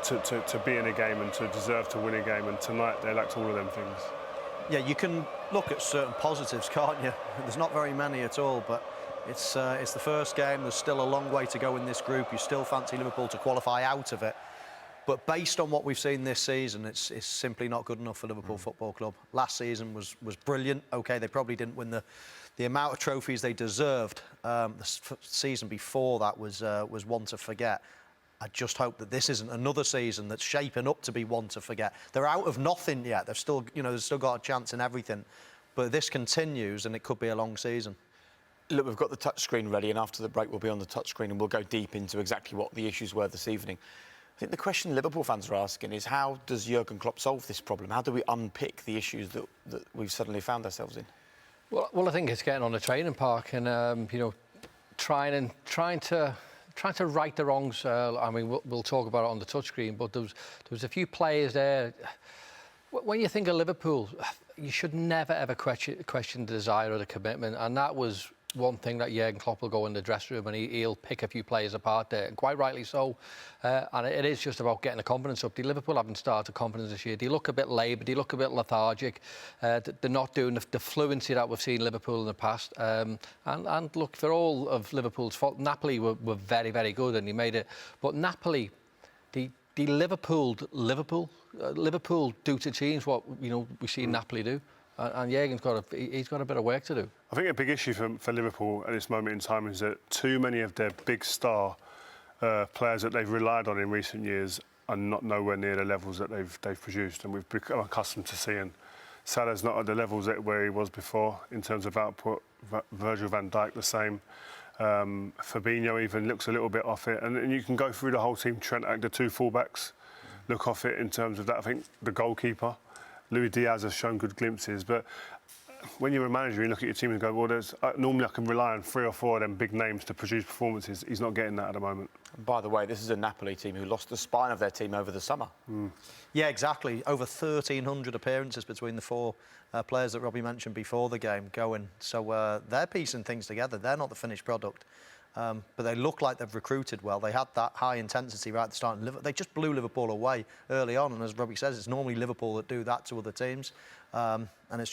to be in a game and to deserve to win a game, and tonight they lacked all of them things. Yeah, you can look at certain positives, can't you? There's not very many at all, but it's the first game. There's still a long way to go in this group. You still fancy Liverpool to qualify out of it. But based on what we've seen this season, it's simply not good enough for Liverpool Football Club. Last season was brilliant. OK, they probably didn't win the amount of trophies they deserved. The season before that was one to forget. I just hope that this isn't another season that's shaping up to be one to forget. They're out of nothing yet. They've still, they've still got a chance in everything. But this continues, and it could be a long season. Look, we've got the touchscreen ready, and after the break, we'll be on the touchscreen, and we'll go deep into exactly what the issues were this evening. I think the question Liverpool fans are asking is, how does Jurgen Klopp solve this problem? How do we unpick the issues that we've suddenly found ourselves in? Well, I think it's getting on the training park and trying to right the wrongs. I mean, we'll talk about it on the touchscreen, but there was a few players there. When you think of Liverpool, you should never ever question the desire or the commitment, and that was one thing that Jurgen Klopp will go in the dressing room and he'll pick a few players apart there, and quite rightly so. And it is just about getting the confidence up. The Liverpool haven't started confidence this year. They look a bit laboured, they look a bit lethargic. They're not doing the fluency that we've seen Liverpool in the past. And look, for all of Liverpool's fault, Napoli were very, very good and he made it. But Napoli, the Liverpool do to teams what we see Napoli do. And Jurgen's got a bit of work to do. I think a big issue for Liverpool at this moment in time is that too many of their big star players that they've relied on in recent years are not nowhere near the levels that they've produced, and we've become accustomed to seeing Salah's not at the levels where he was before in terms of output. Virgil van Dijk the same. Fabinho even looks a little bit off it, and you can go through the whole team. Trent, the two fullbacks look off it in terms of that. I think the goalkeeper, Luis Diaz, has shown good glimpses, but when you're a manager, you look at your team and go, well, normally I can rely on 3 or 4 of them big names to produce performances. He's not getting that at the moment. By the way, this is a Napoli team who lost the spine of their team over the summer. Yeah, exactly. Over 1,300 appearances between the 4 players that Robbie mentioned before the game going. So they're piecing things together. They're not the finished product. But they look like they've recruited well. They had that high intensity right at the start. They just blew Liverpool away early on. And as Robbie says, it's normally Liverpool that do that to other teams. And it's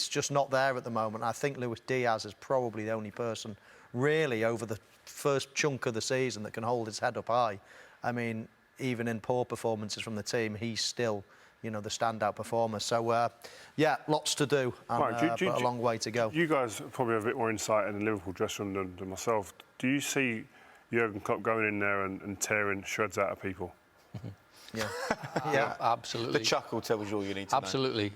just not there at the moment. I think Luis Diaz is probably the only person really over the first chunk of the season that can hold his head up high. I mean, even in poor performances from the team, he's still, the standout performer. So, yeah, lots to do and but a long way to go. You guys probably have a bit more insight in the Liverpool dressing room than myself. Do you see Jurgen Klopp going in there and tearing shreds out of people? Yeah. Yeah, absolutely. The chuckle tells you all you need to know. Absolutely.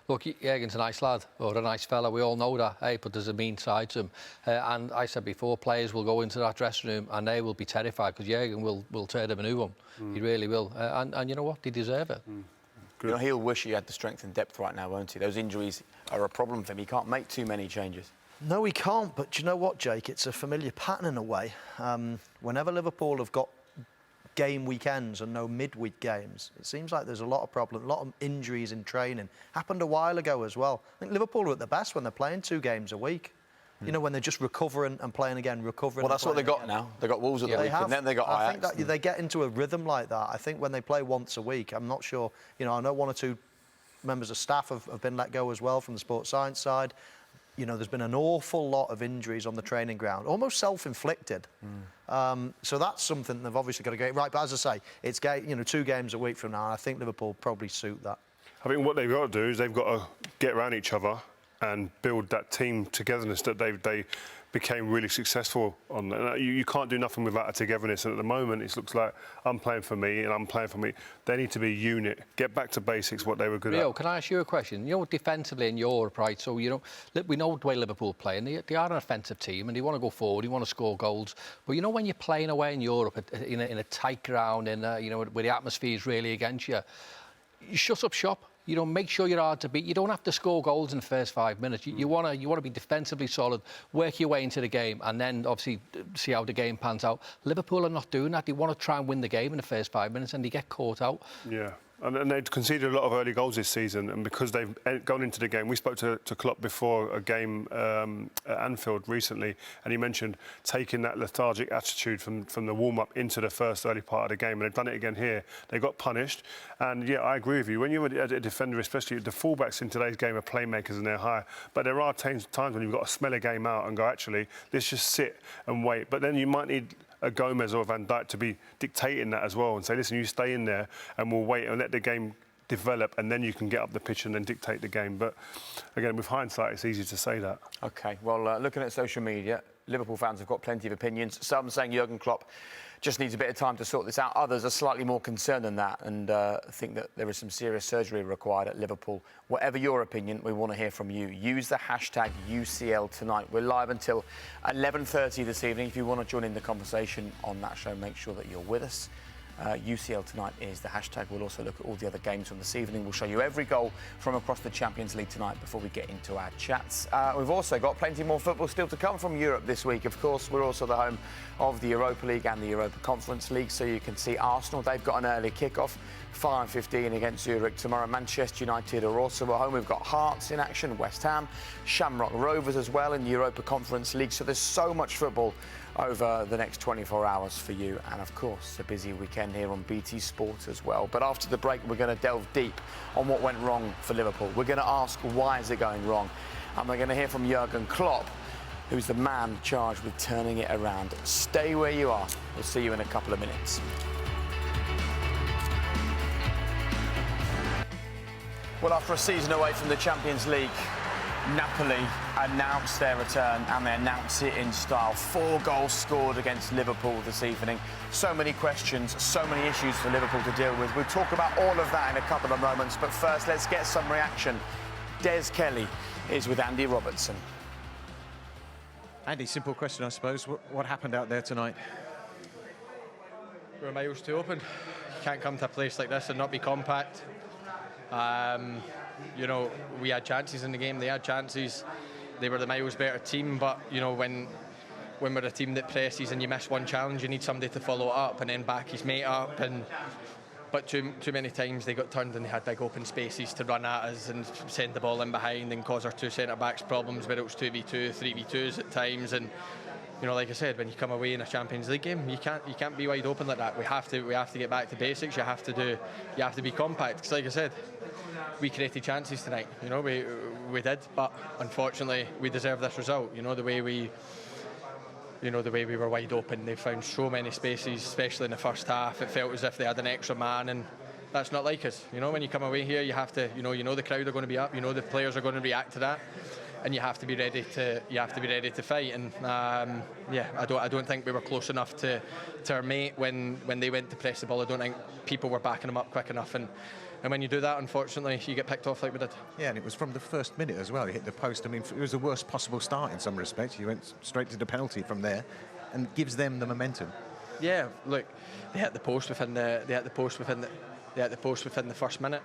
Look, Jurgen's a nice lad, or a nice fella, we all know that, but there's a mean side to him. And I said before, players will go into that dressing room and they will be terrified because Jurgen will tear them a new one. He really will. And you know what? They deserve it. He'll wish he had the strength and depth right now, won't he? Those injuries are a problem for him. He can't make too many changes. No, he can't. But do you know what, Jake? It's a familiar pattern in a way. Whenever Liverpool have got game weekends and no midweek games, it seems like there's a lot of problems, a lot of injuries in training. Happened a while ago as well. I think Liverpool are at the best when they're playing 2 games a week. When they're just recovering and playing agagen, recovering. Well, that's what they got now. They got Wolves at the week, and then they got Ajax. I think that they get into a rhythm like that. I think when they play once a week, I'm not sure. I know 1 or 2 members of staff have been let go as well from the sports science side. There's been an awful lot of injuries on the training ground, almost self-inflicted. So that's something they've obviously got to get right. But as I say, it's 2 games a week from now, and I think Liverpool probably suit that. I think what they've got to do is they've got to get around each other and build that team togetherness that they became really successful on. You can't do nothing without a togetherness, and at the moment it looks like I'm playing for me and I'm playing for me. They need to be a unit, get back to basics, what they were good at. Can I ask you a question? Defensively in Europe, right, so we know the way Liverpool play, and they are an offensive team and they want to go forward, they want to score goals, but when you're playing away in Europe in a tight ground, where the atmosphere is really against you, you shut up shop. Make sure you're hard to beat. You don't have to score goals in the first 5 minutes. You want to be defensively solid, work your way into the game, and then obviously see how the game pans out. Liverpool are not doing that. They want to try and win the game in the first 5 minutes, and they get caught out. Yeah. And they've conceded a lot of early goals this season, and because they've gone into the game, we spoke to Klopp before a game at Anfield recently, and he mentioned taking that lethargic attitude from the warm-up into the first early part of the game, and they've done it again here. They got punished, and yeah, I agree with you. When you're a defender, especially the fullbacks in today's game are playmakers and they're high, but there are times when you've got to smell a game out and go, actually, let's just sit and wait. But then you might need a Gomez or a Van Dijk to be dictating that as well and say, listen, you stay in there and we'll wait and let the game develop, and then you can get up the pitch and then dictate the game. But again, with hindsight, it's easy to say that. OK, well, looking at social media, Liverpool fans have got plenty of opinions. Some saying Jurgen Klopp just needs a bit of time to sort this out. Others are slightly more concerned than that and think that there is some serious surgery required at Liverpool. Whatever your opinion, we want to hear from you. Use the hashtag UCL Tonight. We're live until 11:30 this evening. If you want to join in the conversation on that show, make sure that you're with us. UCL Tonight is the hashtag. We'll also look at all the other games from this evening. We'll show you every goal from across the Champions League tonight before we get into our chats. We've also got plenty more football still to come from Europe this week. Of course, we're also the home of the Europa League and the Europa Conference League, so you can see Arsenal. They've got an early kick-off, 5:15 against Zurich tomorrow. Manchester United are also at home. We've got Hearts in action, West Ham, Shamrock Rovers as well in the Europa Conference League. So there's so much football over the next 24 hours for you, and of course a busy weekend here on BT Sport as well. But after the break, we're going to delve deep on what went wrong for Liverpool. We're going to ask, why is it going wrong? And we're going to hear from Jurgen Klopp, who's the man charged with turning it around. Stay where you are. We'll see you in a couple of minutes. Well, after a season away from the Champions League, Napoli announced their return, and they announce it in style. 4 goals scored against Liverpool this evening. So many questions, so many issues for Liverpool to deal with. We'll talk about all of that in a couple of moments, but first let's get some reaction. Des Kelly is with Andy Robertson. Andy, simple question, I suppose. What happened out there tonight? We're miles too open. You can't come to a place like this and not be compact. You know, we had chances in the game. They had chances. They were the miles better team. But you know, when we're a team that presses and you miss one challenge, you need somebody to follow it up and then back his mate up. But too many times they got turned and they had big open spaces to run at us and send the ball in behind and cause our 2 centre backs problems. Where it was 2v2, 3v2s at times. And you know, like I said, when you come away in a Champions League game, you can't be wide open like that. We have to get back to basics. You have to be compact. Because like I said, we created chances tonight. You know, we did, but unfortunately, we deserve this result. You know, the way we were wide open. They found so many spaces, especially in the first half. It felt as if they had an extra man, and that's not like us. You know, when you come away here, you have to. You know the crowd are going to be up. You know the players are going to react to that. And you have to be ready to fight. And I don't think we were close enough to our mate when they went to press the ball. I don't think people were backing them up quick enough. And when you do that, unfortunately, you get picked off like we did. Yeah, and it was from the first minute as well. You hit the post. I mean, it was the worst possible start in some respects. You went straight to the penalty from there, and gives them the momentum. Yeah, look, they hit the post within the first minute.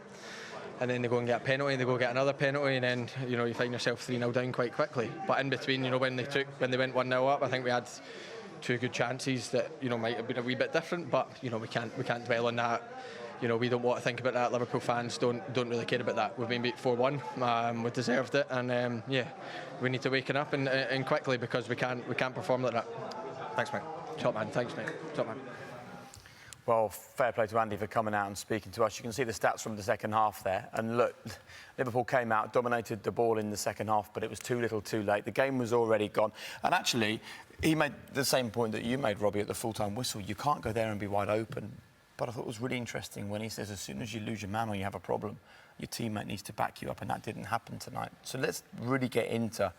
And then they go and get a penalty, they go get another penalty, and then you know you find yourself 3-0 down quite quickly. But in between, you know, when they went 1-0 up, I think we had 2 good chances that you know might have been a wee bit different. But you know we can't dwell on that. You know, we don't want to think about that. Liverpool fans don't really care about that. We've been beat 4-1. We deserved it, and we need to waken up and quickly, because we can't perform like that. Thanks, mate. Top man, thanks, mate. Top man. Well, fair play to Andy for coming out and speaking to us. You can see the stats from the second half there. And look, Liverpool came out, dominated the ball in the second half, but it was too little too late. The game was already gone. And actually, he made the same point that you made, Robbie, at the full-time whistle. You can't go there and be wide open. But I thought it was really interesting when he says, as soon as you lose your man or you have a problem, your teammate needs to back you up, and that didn't happen tonight. So let's really get into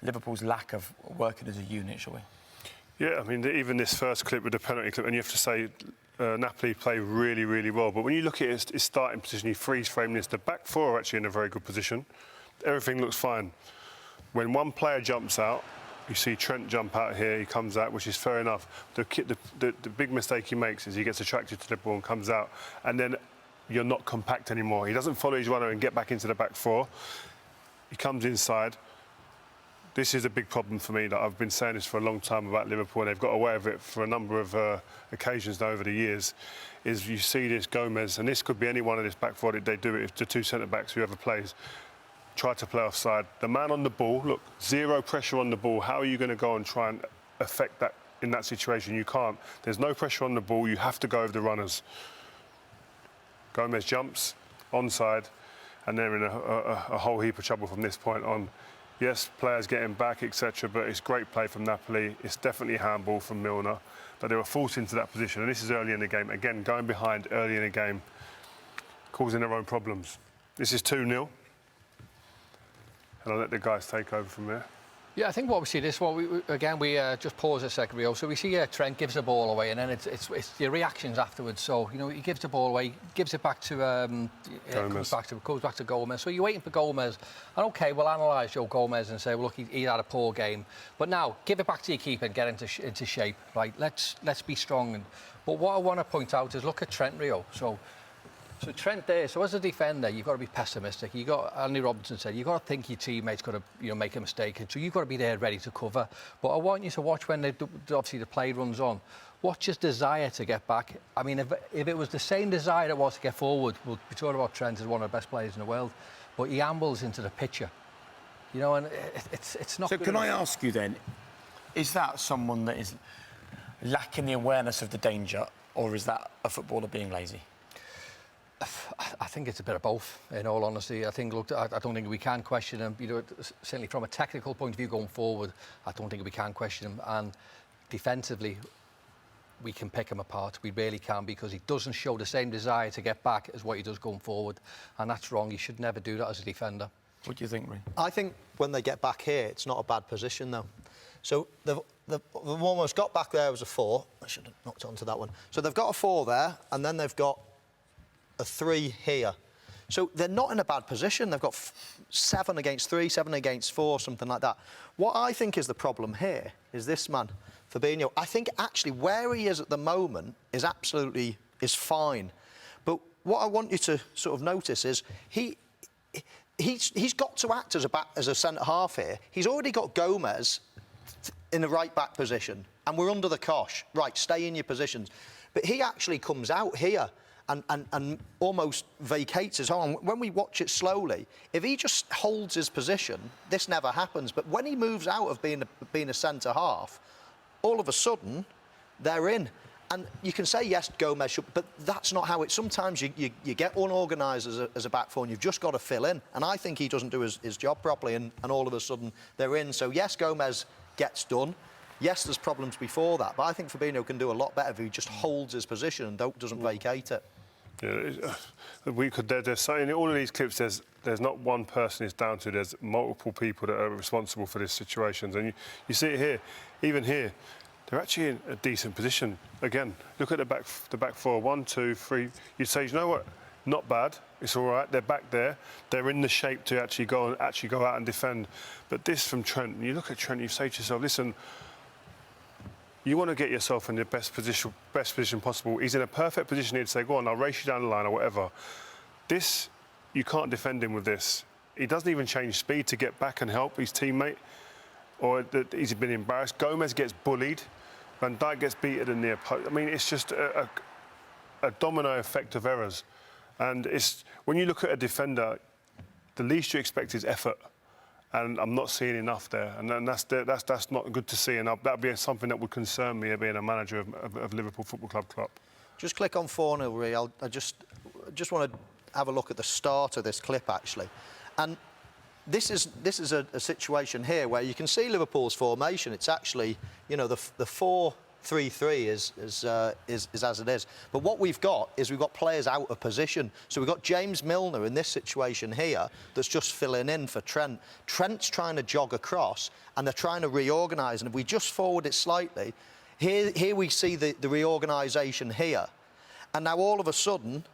Liverpool's lack of working as a unit, shall we? Yeah, I mean, even this first clip with the penalty clip, and you have to say Napoli play really, really well. But when you look at his starting position, you freeze frame this. The back four are actually in a very good position. Everything looks fine. When one player jumps out, you see Trent jump out here, he comes out, which is fair enough. The big mistake he makes is he gets attracted to the ball and comes out, and then you're not compact anymore. He doesn't follow his runner and get back into the back four. He comes inside. this is a big problem for me. That I've been saying this for a long time about Liverpool, and they've got away with it for a number of occasions now over the years. Is you see this Gomez, and this could be any one of this back four. They do it if the two centre backs, whoever plays, try to play offside. The man on the ball, look, zero pressure on the ball. How are you going to go and try and affect that in that situation? You can't. There's no pressure on the ball. You have to go over the runners. Gomez jumps onside, and they're in a whole heap of trouble from this point on. Yes, players getting back, etc., but it's great play from Napoli. It's definitely handball from Milner, but they were forced into that position, and this is early in the game. Again, going behind early in the game, causing their own problems. This is 2-0, and I'll let the guys take over from there. Yeah, I think what we see this one, we just pause a second, Rio. So we see Trent gives the ball away, and then it's the reactions afterwards. So, you know, he gives the ball away, gives it back to Gomez. Goes back to Gomez. So you're waiting for Gomez, and okay, we'll analyse Joe Gomez and say, well, look, he had a poor game, but now give it back to your keeper and get into shape, right? Let's be strong. But what I want to point out is look at Trent, Rio. So Trent there, so as a defender, you've got to be pessimistic. Andy Robertson said, you've got to think your teammate's got to make a mistake, and so you've got to be there ready to cover. But I want you to watch when obviously the play runs on. Watch his desire to get back. I mean, if it was the same desire it was to get forward, we'll be talking about Trent as one of the best players in the world, but he ambles into the picture. You know, and it's not... So can I ask you then, is that someone that is lacking the awareness of the danger, or is that a footballer being lazy? I think it's a bit of both, in all honesty. I think, look, I don't think we can question him. You know, certainly from a technical point of view going forward, I don't think we can question him. And defensively, we can pick him apart. We really can, because he doesn't show the same desire to get back as what he does going forward. And that's wrong. He should never do that as a defender. What do you think, Ray? I think when they get back here, it's not a bad position, though. So they've almost got back there as a 4. I should have knocked onto that one. So they've got a 4 there, and then they've got a 3 here. So they're not in a bad position. They've got 7 against 3, 7 against 4, something like that. What I think is the problem here is this man, Fabinho. I think actually where he is at the moment is fine. But what I want you to sort of notice is he's got to act as a centre half here. He's already got Gomez in the right back position, and we're under the cosh. Right, stay in your positions. But he actually comes out here and almost vacates his arm. When we watch it slowly, if he just holds his position, this never happens. But when he moves out of being a centre half, all of a sudden, they're in. And you can say, yes, Gomez should, but that's not how it... Sometimes you get unorganised as a back four, and you've just got to fill in. And I think he doesn't do his job properly, and all of a sudden, they're in. So, yes, Gomez gets done. Yes, there's problems before that, but I think Fabinho can do a lot better if he just holds his position and doesn't vacate it. Yeah, there's in all of these clips, there's not one person it's down to. There's multiple people that are responsible for these situations, and you see it here. Even here, they're actually in a decent position. Again, look at the back four. 1, 2, 3. You'd say, you know what? Not bad. It's all right. They're back there. They're in the shape to actually go out and defend. But this from Trent. When you look at Trent, you say to yourself, listen. You want to get yourself in the best position possible. He's in a perfect position here to say, go on, I'll race you down the line or whatever. This, you can't defend him with this. He doesn't even change speed to get back and help his teammate, or he's been embarrassed. Gomez gets bullied. Van Dijk gets beaten in the post. I mean, it's just a domino effect of errors. And when you look at a defender, the least you expect is effort. And I'm not seeing enough there, and that's not good to see, and that'd be something that would concern me being a manager of Liverpool Football Club. Just click on 4-0, Ray. I just want to have a look at the start of this clip actually, and this is a situation here where you can see Liverpool's formation. It's actually, you know, the 4-3-3 is as it is. But what we've got players out of position. So we've got James Milner in this situation here that's just filling in for Trent. Trent's trying to jog across, and they're trying to reorganise. And if we just forward it slightly, here we see the reorganisation here. And now all of a sudden,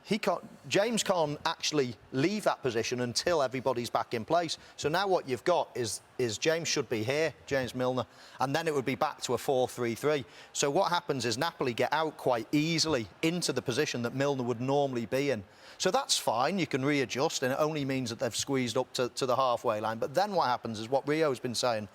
James can't actually leave that position until everybody's back in place. So now what you've got is James should be here, James Milner, and then it would be back to a 4-3-3. So what happens is Napoli get out quite easily into the position that Milner would normally be in. So that's fine, you can readjust, and it only means that they've squeezed up to the halfway line. But then what happens is what Rio's been saying.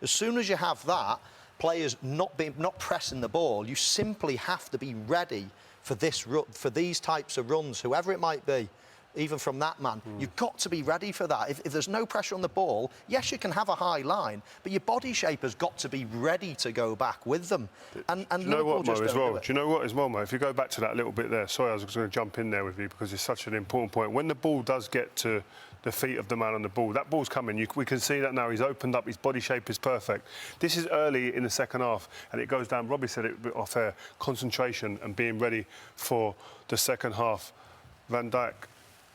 As soon as you have that, players not pressing the ball, you simply have to be ready for these types of runs, whoever it might be, even from that man. You've got to be ready for that. If there's no pressure on the ball, yes, you can have a high line, but your body shape has got to be ready to go back with them. And Do you know what, Mo, as well? Do Do you know what, as well, Mo? If you go back to that little bit there, sorry, I was going to jump in there with you because it's such an important point. When the ball does get to the feet of the man on the ball, that ball's coming. We can see that now. He's opened up. His body shape is perfect. This is early in the second half, and it goes down. Robbie said it off air. Concentration and being ready for the second half. Van Dijk,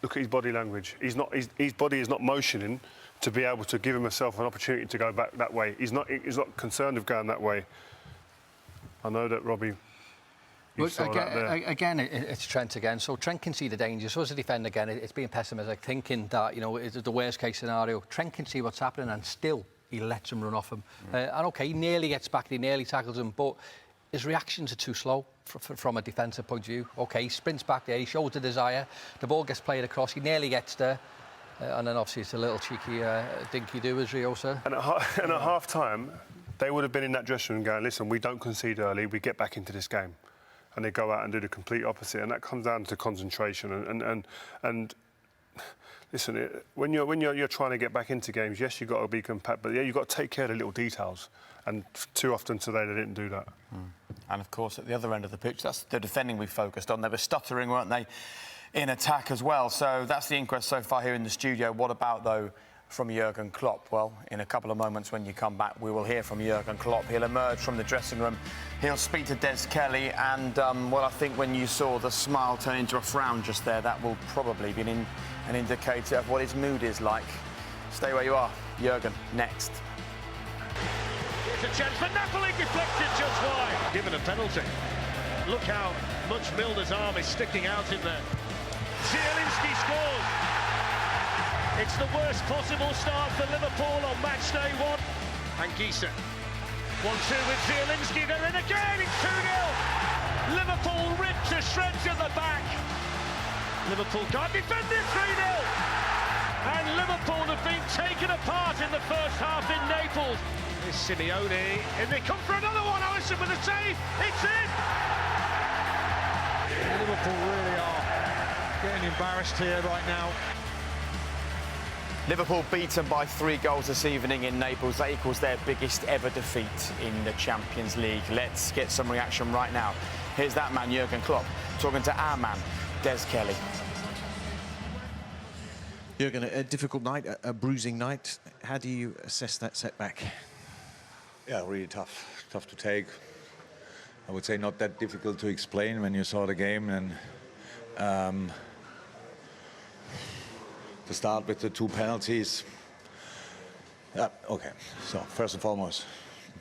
look at his body language. His body is not motioning to be able to give himself an opportunity to go back that way. He's not concerned with going that way. I know that Robbie. Again, it's Trent again. So Trent can see the danger. So as a defender, again, it's being pessimistic, thinking that, you know, it's the worst-case scenario. Trent can see what's happening, and still he lets him run off him. And, OK, he nearly gets back, he nearly tackles him, but his reactions are too slow from a defensive point of view. OK, he sprints back there, he shows the desire, the ball gets played across, he nearly gets there. And then, obviously, it's a little cheeky dinky-do, as Rio said. And at half-time, they would have been in that dressing room going, listen, we don't concede early, we get back into this game. And they go out and do the complete opposite, and that comes down to concentration. And listen, when you're trying to get back into games, yes, you've got to be compact, but yeah, you've got to take care of the little details. And too often today, they didn't do that. And of course, at the other end of the pitch, that's the defending we focused on. They were stuttering, weren't they, in attack as well? So that's the inquest so far here in the studio. What about, though, from Jurgen Klopp? Well, in a couple of moments when you come back, we will hear from Jurgen Klopp. He'll emerge from the dressing room. He'll speak to Des Kelly. And, well, I think when you saw the smile turn into a frown just there, that will probably be an indicator of what his mood is like. Stay where you are. Jurgen, next. Here's a chance for Napoli, deflected just wide. Given a penalty. Look how much Milner's arm is sticking out in there. Zielinski scores. It's the worst possible start for Liverpool on match day 1. And Giese. 1-2 with Zielinski, they're in again, it's 2-0. Liverpool ripped to shreds at the back. Liverpool can't defend it, 3-0. And Liverpool have been taken apart in the first half in Naples. Here's Simeone, and they come for another one, Alisson with a save, it's in! Liverpool really are getting embarrassed here right now. Liverpool beaten by 3 goals this evening in Naples. That equals their biggest ever defeat in the Champions League. Let's get some reaction right now. Here's that man, Jurgen Klopp, talking to our man, Des Kelly. Jurgen, a difficult night, a bruising night. How do you assess that setback? Yeah, really tough to take. I would say not that difficult to explain when you saw the game. And to start with the 2 penalties. Okay, so first and foremost,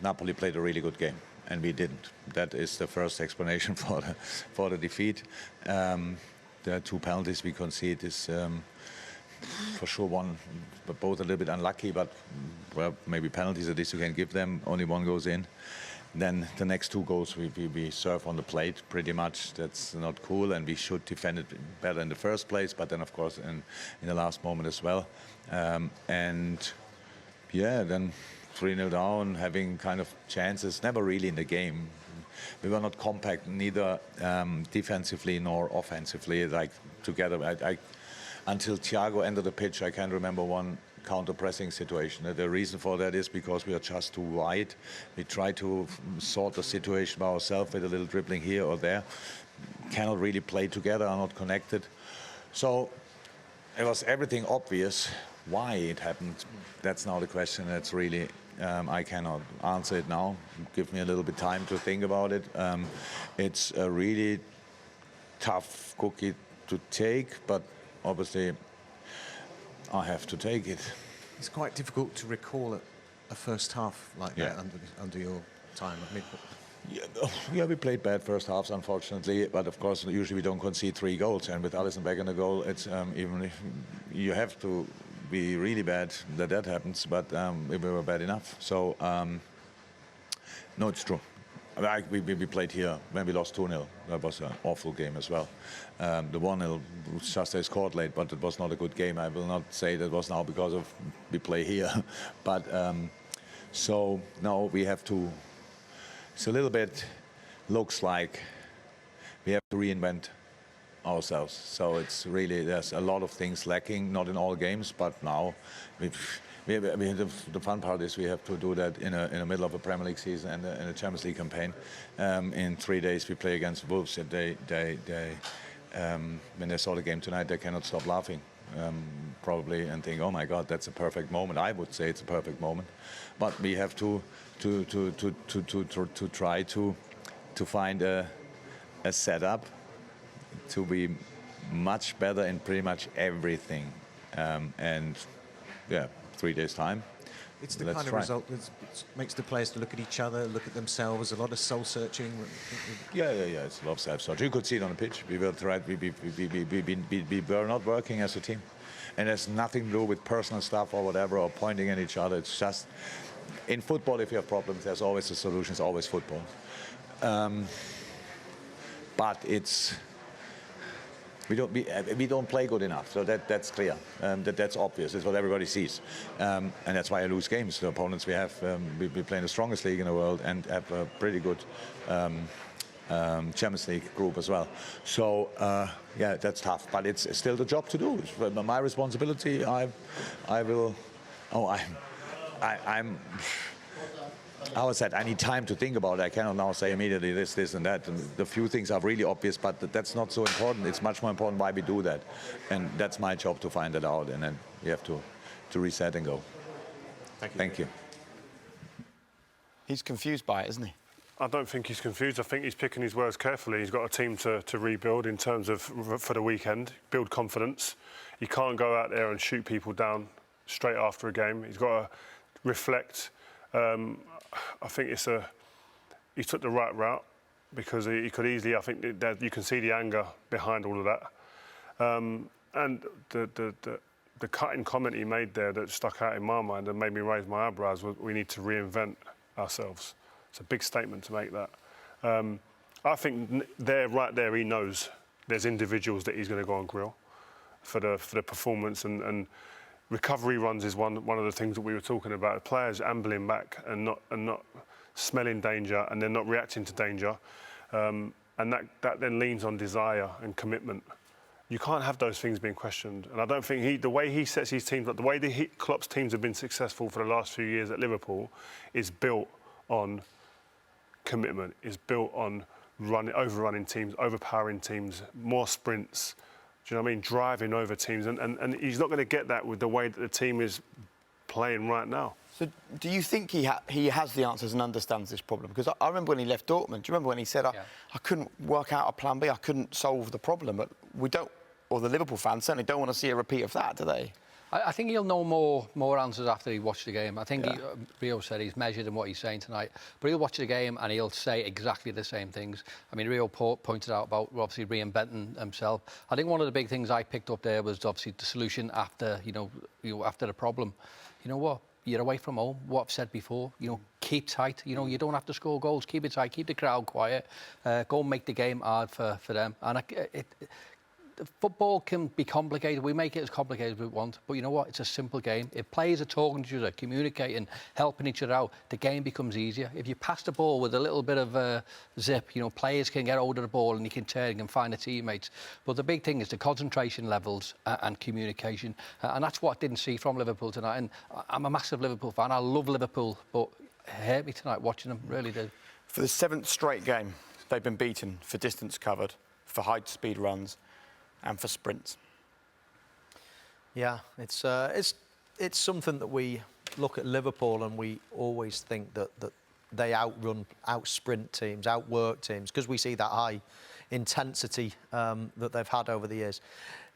Napoli played a really good game, and we didn't. That is the first explanation for the defeat. The 2 penalties we concede is for sure one, but both a little bit unlucky, but well, maybe penalties, at least you can give them. Only 1 goes in. Then the next 2 goals we serve on the plate pretty much. That's not cool, and we should defend it better in the first place, but then of course in the last moment as well. And yeah, then 3-0 down, having kind of chances, never really in the game. We were not compact, neither defensively nor offensively, like together. Until Thiago entered the pitch, I can't remember one counter-pressing situation. The reason for that is because we are just too wide. We try to sort the situation by ourselves with a little dribbling here or there. Cannot really play together, are not connected. So it was everything obvious. Why it happened, that's now the question. That's really, I cannot answer it now. Give me a little bit time to think about it. It's a really tough cookie to take, but obviously I have to take it. It's quite difficult to recall a first half like that under your time. I mean, Yeah, we played bad first halves, unfortunately. But of course, usually we don't concede 3 goals. And with Alisson back in the goal, it's even if you have to be really bad that happens. But we were bad enough. So no, it's true. We played here when we lost 2-0. That was an awful game as well. The 1-0 was just they scored late, but it was not a good game. I will not say that was now because of we play here, but so now we have to. It's a little bit looks like we have to reinvent ourselves. So it's really there's a lot of things lacking, not in all games, but now the fun part is we have to do that in the middle of a Premier League season and in a Champions League campaign. In 3 days we play against Wolves. They when they saw the game tonight, they cannot stop laughing. Probably and think, oh my God, that's a perfect moment. I would say it's a perfect moment, but we have to try to find a setup to be much better in pretty much everything, and yeah, 3 days time. It's the Let's kind of try. result that makes the players to look at each other, look at themselves. A lot of soul searching. Yeah. It's a lot of self-search. You could see it on the pitch. We were tried. We were not working as a team, and it has nothing to do with personal stuff or whatever or pointing at each other. It's just in football. If you have problems, there's always a solution. It's always football. But it's. We don't play good enough, so that's clear. That's obvious. It's what everybody sees, and that's why I lose games. The opponents we have, we play in the strongest league in the world and have a pretty good Champions League group as well. So yeah, that's tough, but it's still the job to do. It's my responsibility. I will. Oh, I'm. How I said, I need time to think about it. I cannot now say immediately this, and that. And the few things are really obvious, but that's not so important. It's much more important why we do that. And that's my job to find it out. And then we have to reset and go. Thank you. He's confused by it, isn't he? I don't think he's confused. I think he's picking his words carefully. He's got a team to rebuild in terms of for the weekend, build confidence. You can't go out there and shoot people down straight after a game. He's got to reflect. I think he took the right route because he could easily. I think that you can see the anger behind all of that, and the cutting comment he made there that stuck out in my mind and made me raise my eyebrows was we need to reinvent ourselves. It's a big statement to make that. I think right there he knows there's individuals that he's going to go and grill for the performance and recovery runs is one of the things that we were talking about. The players ambling back and not smelling danger and then not reacting to danger, and that then leans on desire and commitment. You can't have those things being questioned. And I don't think the way he sets his teams up, the way Klopp's teams have been successful for the last few years at Liverpool, is built on commitment. Is built on overrunning teams, overpowering teams, more sprints. Do you know what I mean? Driving over teams, and he's not going to get that with the way that the team is playing right now. So do you think he has the answers and understands this problem? Because I remember when he left Dortmund, do you remember when he said, I couldn't work out a plan B, I couldn't solve the problem? But we don't, or the Liverpool fans certainly don't want to see a repeat of that, do they? I think he'll know more answers after he watched the game. I think Rio said he's measured in what he's saying tonight, but he'll watch the game and he'll say exactly the same things. I mean, Rio pointed out about obviously reinventing himself. I think one of the big things I picked up there was obviously the solution after after the problem. You know what? You're away from home. What I've said before, keep tight. You don't have to score goals. Keep it tight. Keep the crowd quiet. Go and make the game hard for them. And football can be complicated. We make it as complicated as we want, but you know what? It's a simple game. If players are talking to each other, communicating, helping each other out, the game becomes easier. If you pass the ball with a little bit of zip, players can get hold of the ball and you can turn and find the teammates. But the big thing is the concentration levels and communication, and that's what I didn't see from Liverpool tonight. And I'm a massive Liverpool fan. I love Liverpool, but it hurt me tonight watching them. Really did. For the 7th straight game, they've been beaten for distance covered, for high-speed runs, and for sprints. Yeah, it's something that we look at Liverpool and we always think that they out-sprint teams, outwork teams, because we see that high intensity that they've had over the years.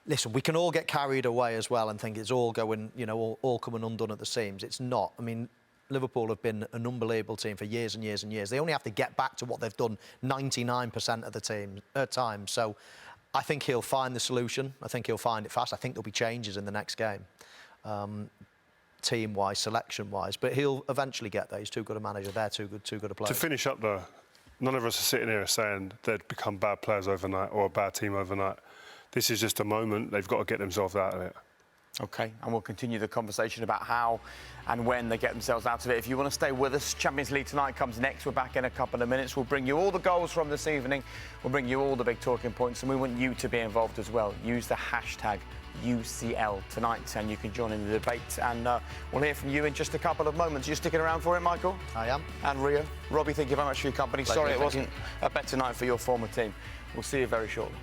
Listen, we can all get carried away as well and think it's all going, all coming undone at the seams. It's not. I mean, Liverpool have been an unbelievable team for years and years and years. They only have to get back to what they've done 99% of the time. So I think he'll find the solution. I think he'll find it fast. I think there'll be changes in the next game, team-wise, selection-wise. But he'll eventually get there. He's too good a manager. They're too good a player. To finish up, though, none of us are sitting here saying they'd become bad players overnight or a bad team overnight. This is just a moment. They've got to get themselves out of it. OK, and we'll continue the conversation about how and when they get themselves out of it. If you want to stay with us, Champions League tonight comes next. We're back in a couple of minutes. We'll bring you all the goals from this evening. We'll bring you all the big talking points, and we want you to be involved as well. Use the hashtag UCL tonight, and you can join in the debate. And we'll hear from you in just a couple of moments. You sticking around for it, Michael? I am. And Rio. Robbie, thank you very much for your company. Pleasure, Sorry it wasn't a better night for your former team. We'll see you very shortly.